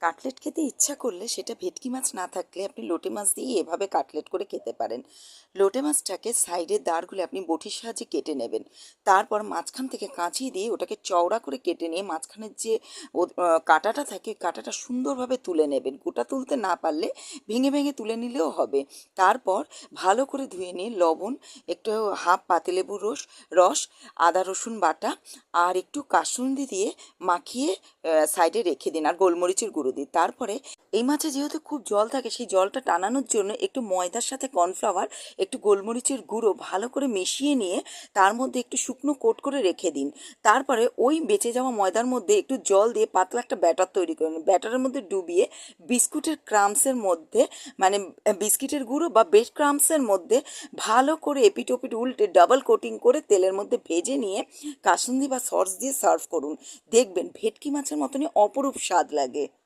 Cutlet খেতে ইচ্ছা করলে সেটা ভেটকি মাছ না থাকলে আপনি লোটে মাছ দিয়ে এভাবে কাটলেট করে খেতে পারেন। লোটে মাছটাকে সাইডের দাঁড়গুলো আপনি বটির সাহায্যে কেটে নেবেন। তারপর মাঝখান থেকে কাঁচি দিয়ে ওটাকে চওড়া করে কেটে নিয়ে মাঝখানের যে কাঁটাটা থাকে ওই কাঁটাটা সুন্দরভাবে তুলে নেবেন। গোটা তুলতে না পারলে ভেঙে ভেঙে তুলে নিলেও হবে। তারপর ভালো করে ধুয়ে নিয়ে লবণ, একটু হাফ পাতিলেবুর রস, আদা রসুন বাটা আর একটু কাসুন্দি দিয়ে মাখিয়ে সাইডে রেখে দিন আর গোলমরিচের গুঁড়ো দিন। তারপরে এই মাছে যেহেতু খুব জল থাকে সেই জলটা টানানোর জন্য একটু ময়দার সাথে কর্নফ্লাওয়ার, একটু গোলমরিচের গুঁড়ো ভালো করে মিশিয়ে নিয়ে তার মধ্যে একটু শুকনো কোট করে রেখে দিন। তারপরে ওই বেঁচে যাওয়া ময়দার মধ্যে একটু জল দিয়ে পাতলা একটা ব্যাটার তৈরি করে নিন। ব্যাটারের মধ্যে ডুবিয়ে বিস্কুটের ক্রামসের মধ্যে, মানে বিস্কিটের গুঁড়ো বা ব্রেড ক্রামসের মধ্যে ভালো করে এপিট ওপিট উল্টে ডাবল কোটিং করে তেলের মধ্যে ভেজে নিয়ে কাসুন্দি বা সস দিয়ে সার্ভ করুন। দেখবেন ভেটকি মাছের মতনই অপরূপ স্বাদ লাগে।